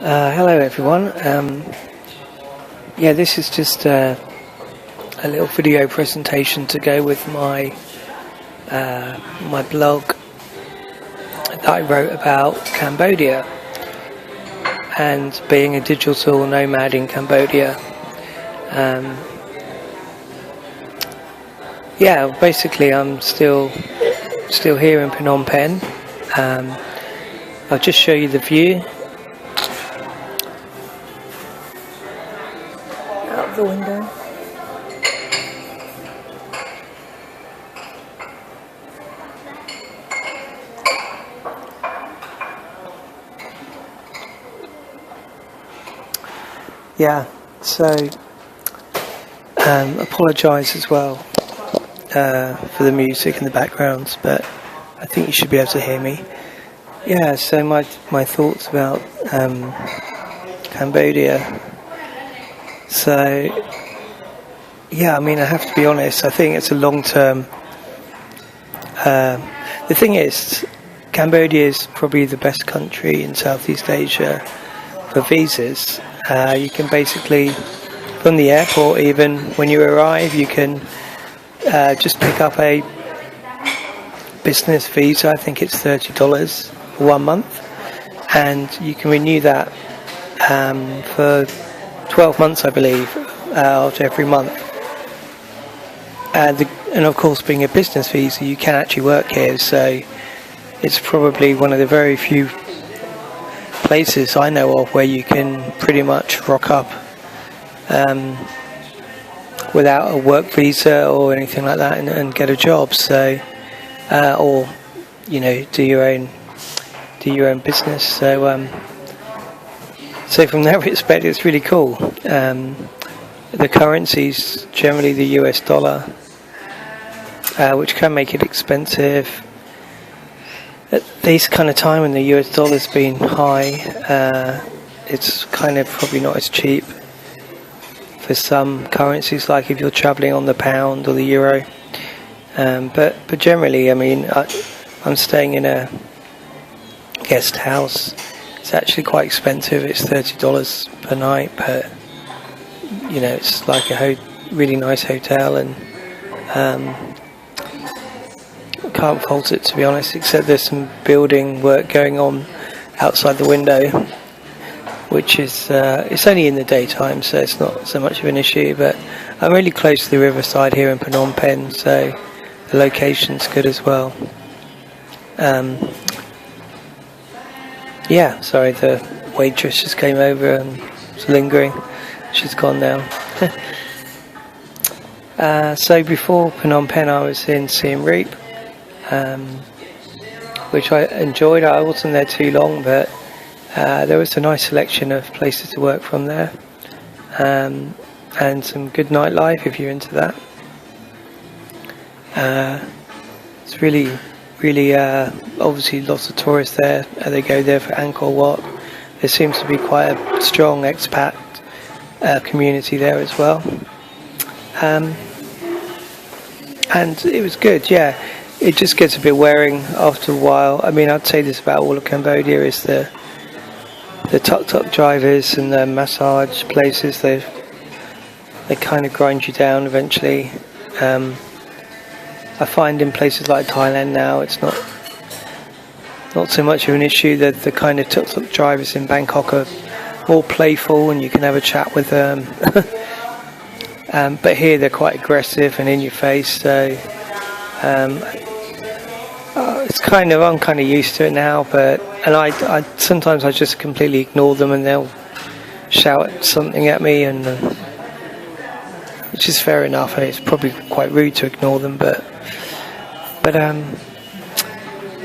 Hello everyone. Yeah, this is just a little video presentation to go with my my blog that I wrote about Cambodia and being a digital nomad in Cambodia. Yeah, basically I'm still here in Phnom Penh. I'll just show you the view out the window. Yeah, so apologise as well for the music in the background, but I think you should be able to hear me. Yeah, so my thoughts about Cambodia. So yeah, I mean, I have to be honest, I think it's a long-term. The thing is, Cambodia is probably the best country in Southeast Asia for visas. You can basically, from the airport, even when you arrive, you can just pick up a business visa. I think it's $30 for 1 month, and you can renew that for 12 months, I believe, after every month. And of course, being a business visa, you can actually work here, so it's probably one of the very few places I know of where you can pretty much rock up without a work visa or anything like that and get a job. So or do your own business. So so from that respect, it's really cool. The currency's generally the US dollar, which can make it expensive. At this kind of time when the US dollar's been high, it's kind of probably not as cheap for some currencies, like if you're travelling on the pound or the euro. But generally, I mean, I'm staying in a guest house. It's actually quite expensive. It's $30 per night, but it's like a really nice hotel, and can't fault it, to be honest, except there's some building work going on outside the window, which is it's only in the daytime, so it's not so much of an issue. But I'm really close to the riverside here in Phnom Penh, so the location's good as well. Yeah, sorry, the waitress just came over and was lingering. She's gone now. So before Phnom Penh, I was in Siem, which I enjoyed. I wasn't there too long, but there was a nice selection of places to work from there, and some good nightlife if you're into that. It's really obviously lots of tourists there. They go there for Angkor Wat. There seems to be quite a strong expat community there as well, and it was good. Yeah, it just gets a bit wearing after a while. I mean, I'd say this about all of Cambodia, is the tuk-tuk drivers and the massage places. They kind of grind you down eventually. I find in places like Thailand now, it's not so much of an issue. That the kind of tuk-tuk drivers in Bangkok are more playful, and you can have a chat with them. But here they're quite aggressive and in your face. So I'm kind of used to it now. And I sometimes I just completely ignore them, and they'll shout something at me, and which is fair enough. It's probably quite rude to ignore them, but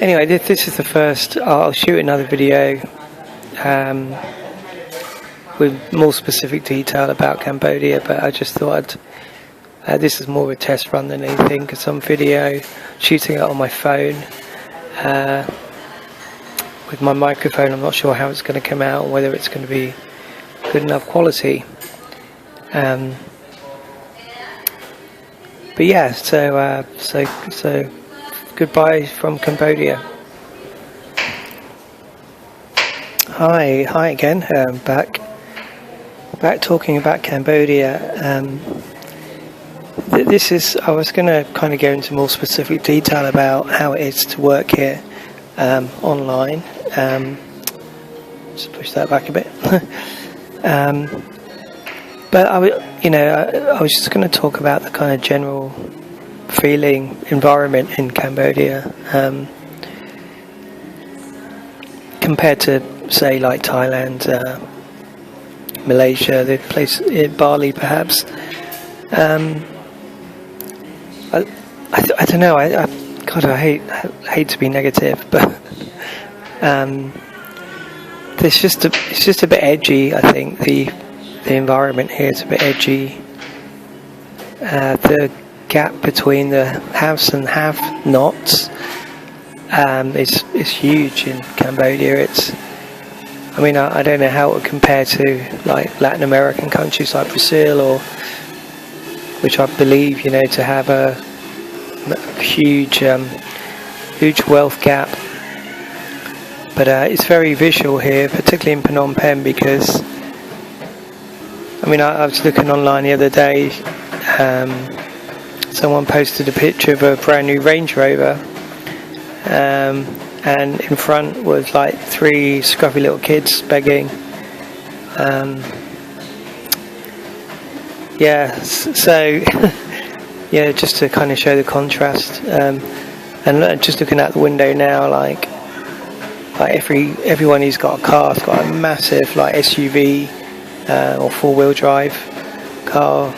anyway, this is the first. I'll shoot another video with more specific detail about Cambodia, but I just thought this is more of a test run than anything, because some video shooting it on my phone with my microphone. I'm not sure how it's going to come out, and whether it's going to be good enough quality. But yeah, so goodbye from Cambodia. Hi again. Back talking about Cambodia. I was going to kind of go into more specific detail about how it is to work here online. Just push that back a bit. But I was just going to talk about the kind of general feeling environment in Cambodia compared to, say, like Thailand, Malaysia, the place, Bali, perhaps. I don't know. I hate to be negative, but it's just a bit edgy. I think the environment here is a bit edgy. The gap between the haves and have-nots is huge in Cambodia. I don't know how it would compare to like Latin American countries like Brazil, or which I believe to have a huge wealth gap. But it's very visual here, particularly in Phnom Penh, because I was looking online the other day. Someone posted a picture of a brand new Range Rover, and in front was like 3 scruffy little kids begging. So just to kind of show the contrast, and just looking out the window now, like everyone who's got a car has got a massive like SUV or 4-wheel drive car.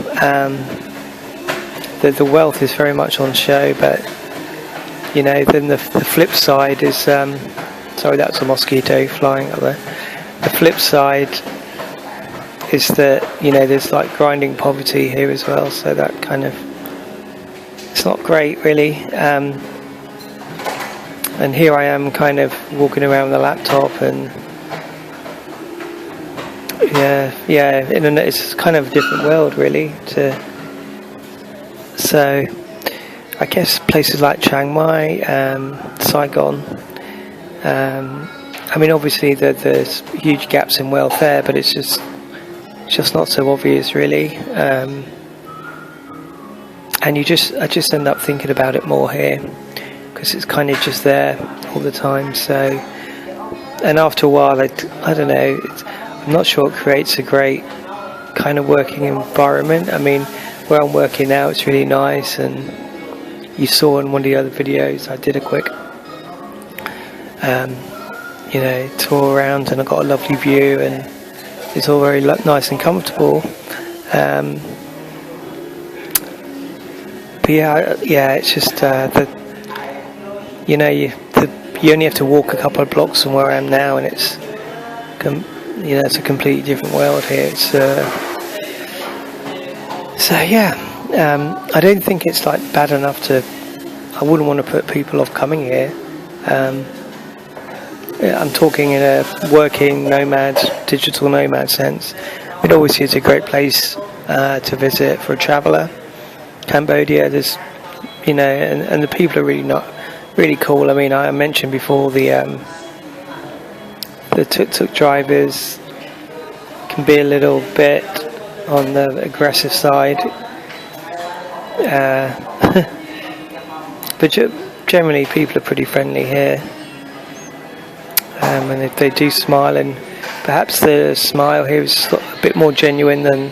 The wealth is very much on show, but then the flip side is sorry, that's a mosquito flying up there. The flip side is that there's like grinding poverty here as well, so that kind of, it's not great really. And here I am kind of walking around with a laptop, and it's kind of a different world really. So I guess places like Chiang Mai, Saigon, obviously there's huge gaps in wealth there, but it's just not so obvious really. And I just end up thinking about it more here, because it's kind of just there all the time. So, and after a while, I don't know, I'm not sure it creates a great kind of working environment. Where I'm working now, it's really nice, and you saw in one of the other videos I did a quick tour around, and I got a lovely view, and it's all very nice and comfortable. But it's just you only have to walk a couple of blocks from where I am now, and it's a completely different world here. I don't think it's like bad enough I wouldn't want to put people off coming here. I'm talking in a working nomad, digital nomad sense. It obviously is a great place to visit for a traveller. Cambodia, there's and the people are really cool. I mentioned before the tuk-tuk drivers can be a little bit on the aggressive side, but generally people are pretty friendly here, and if they do smile, and perhaps the smile here is a bit more genuine than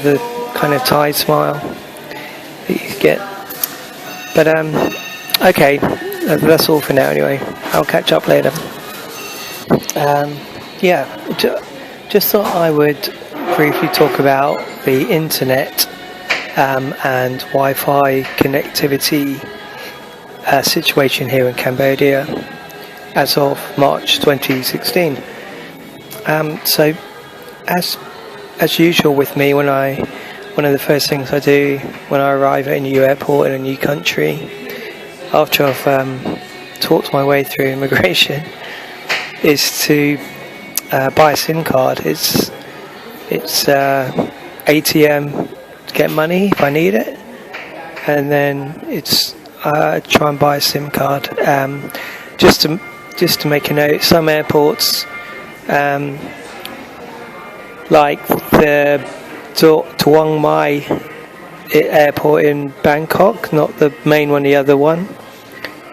the kind of Thai smile that you get. But okay, that's all for now anyway. I'll catch up later. Just thought I would briefly talk about the internet and Wi-Fi connectivity situation here in Cambodia as of March 2016. So as usual with me, one of the first things I do when I arrive at a new airport in a new country, after I've talked my way through immigration, is to buy a SIM card. It's ATM to get money if I need it, and then it's try and buy a SIM card just just to make a note, some airports, like the Tuang Mai airport in Bangkok, not the main one, the other one.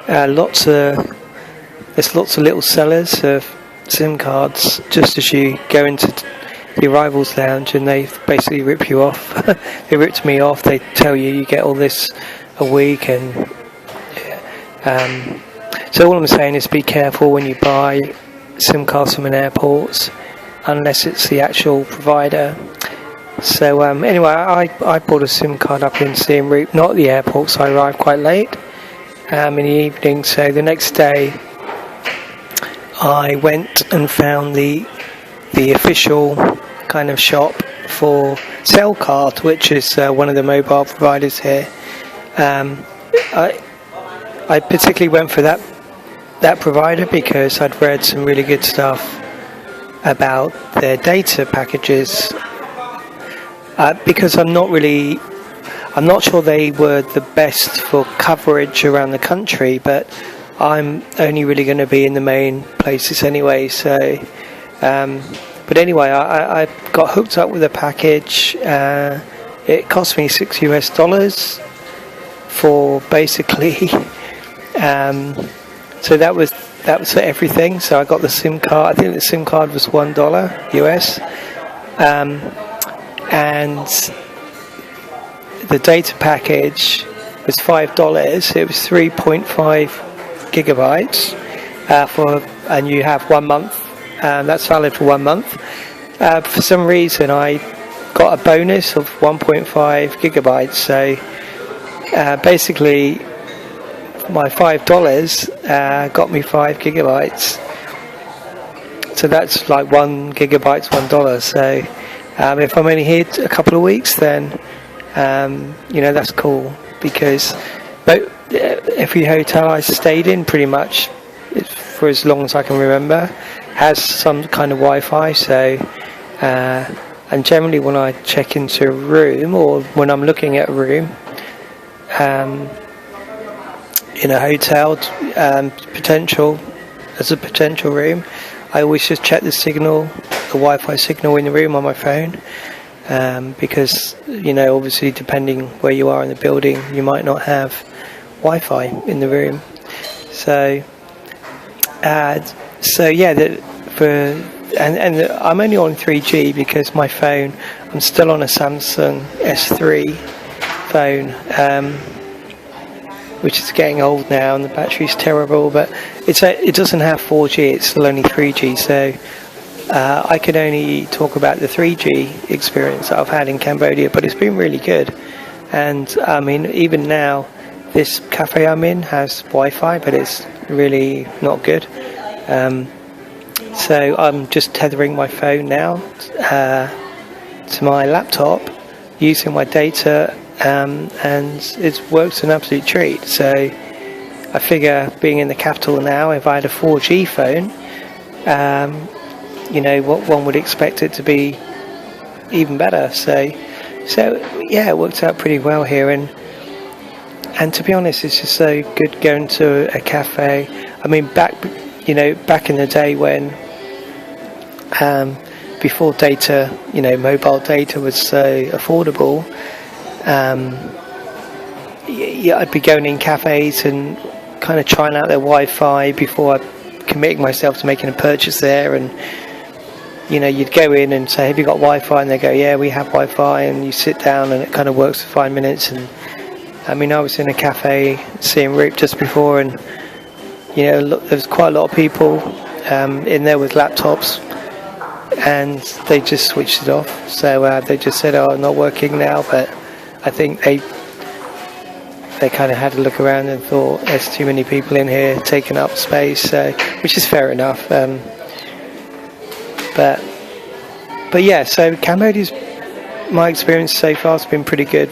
There's lots of little sellers of SIM cards just as you go into the arrivals lounge, and they basically rip you off. They ripped me off. They tell you get all this a week, and so all I'm saying is be careful when you buy SIM cards from an airport, unless it's the actual provider. So anyway, I bought a SIM card up in Siem Reap, not the airport, so I arrived quite late in the evening. So the next day I went and found the official kind of shop for Cellcard, which is one of the mobile providers here. I particularly went for that provider because I'd read some really good stuff about their data packages. Because I'm not sure they were the best for coverage around the country, but I'm only really going to be in the main places anyway. So, but anyway, I got hooked up with a package. It cost me $6 for basically. So that was for everything. So I got the SIM card. I think the SIM card was $1 US. And the data package was $5. It was 3.5 gigabytes and you have 1 month. That's valid for 1 month. For some reason, I got a bonus of 1.5 gigabytes. So basically, my $5 got me 5 gigabytes. So that's like 1 gigabyte's $1. So if I'm only here a couple of weeks, then that's cool, because every hotel I stayed in, pretty much for as long as I can remember, has some kind of Wi-Fi. So and generally when I check into a room, or when I'm looking at a room in a hotel, as a potential room, I always just check the Wi-Fi signal in the room on my phone, because obviously depending where you are in the building, you might not have Wi-Fi in the room. So I'm only on 3G because my phone, I'm still on a Samsung S3 phone, which is getting old now, and the battery's terrible. But it doesn't have 4G; it's still only 3G. So I can only talk about the 3G experience that I've had in Cambodia, but it's been really good. And I mean, even now, this cafe I'm in has Wi-Fi, but it's really not good. So I'm just tethering my phone now to my laptop, using my data, and it works an absolute treat. So I figure, being in the capital now, if I had a 4G phone, what one would expect it to be even better. So yeah, it worked out pretty well here, and to be honest, it's just so good going to a cafe. I mean, back in the day when before data, mobile data was so affordable, I'd be going in cafes and kind of trying out their Wi-Fi before committing myself to making a purchase there. And you'd go in and say, have you got Wi-Fi? And they go, yeah, we have Wi-Fi. And you sit down and it kind of works for 5 minutes. And I mean, I was in a cafe, Siem Reap, just before, and there was quite a lot of people in there with laptops, and they just switched it off. So they just said, oh, not working now. But I think they kind of had a look around and thought, there's too many people in here taking up space, which is fair enough. But yeah, so Cambodia's, my experience so far has been pretty good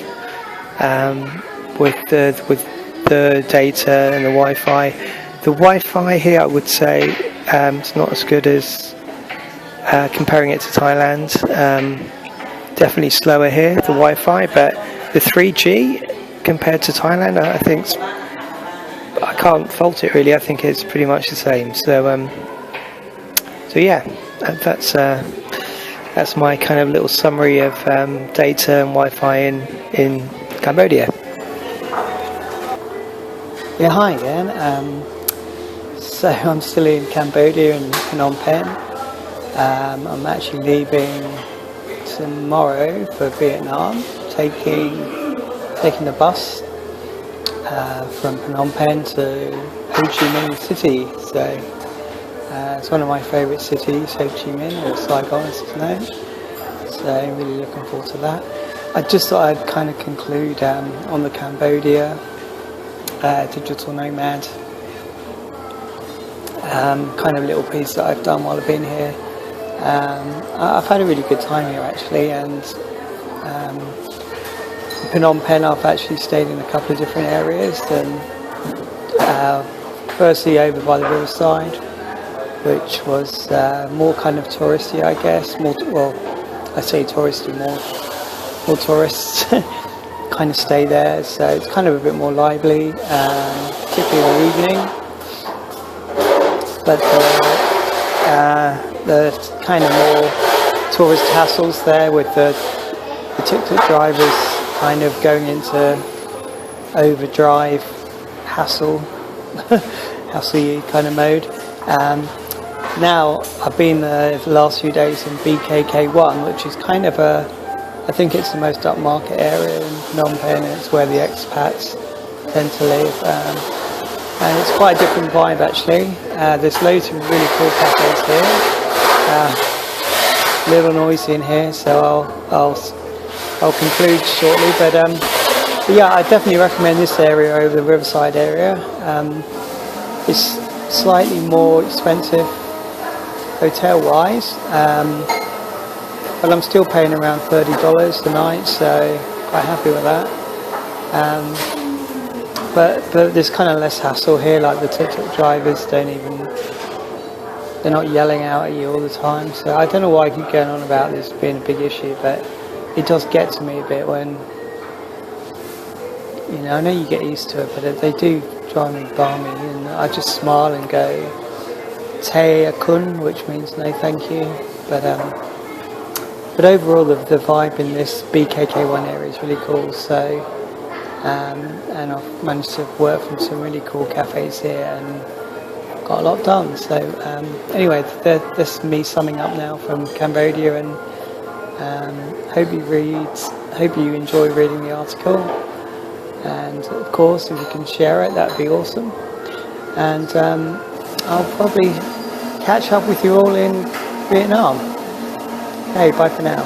with the data and the Wi-Fi. The Wi-Fi here, I would say, it's not as good as comparing it to Thailand. Definitely slower here, the Wi-Fi, but the 3G compared to Thailand, I think can't fault it really. I think it's pretty much the same. So yeah, that's my kind of little summary of data and Wi-Fi in Cambodia. Yeah, hi again. So I'm still in Cambodia in Phnom Penh. I'm actually leaving tomorrow for Vietnam, taking the bus from Phnom Penh to Ho Chi Minh City. So it's one of my favourite cities, Ho Chi Minh, or Saigon as it's known. So I'm really looking forward to that. I just thought I'd kind of conclude on the Cambodia Digital Nomad kind of little piece that I've done while I've been here. I've had a really good time here actually, and Phnom Penh I've actually stayed in a couple of different areas. And firstly over by the riverside, which was more kind of touristy, I guess. I say touristy, more tourists kind of stay there, so it's kind of a bit more lively, particularly in the evening. But the kind of more tourist hassles there with the tuk-tuk drivers kind of going into overdrive hassle kind of mode. Now I've been there the last few days in BKK1, which is kind of I think it's the most upmarket area in Phnom Penh. It's where the expats tend to live, and it's quite a different vibe actually. There's loads of really cool cafes here. A little noisy in here, so I'll conclude shortly. But yeah, I definitely recommend this area over the riverside area. It's slightly more expensive hotel-wise, but I'm still paying around $30 a night, so quite happy with that. But there's kind of less hassle here, like the tuk-tuk drivers they're not yelling out at you all the time. So I don't know why I keep going on about this being a big issue, but it does get to me a bit when, I know you get used to it, but they do drive me balmy, and I just smile and go, Te Akun, which means no thank you. But overall the vibe in this BKK1 area is really cool. So and I've managed to work from some really cool cafes here and got a lot done. So anyway, this is me summing up now from Cambodia, and hope you enjoy reading the article, and of course if you can share it, that'd be awesome. And I'll probably catch up with you all in Vietnam. Hey, bye for now.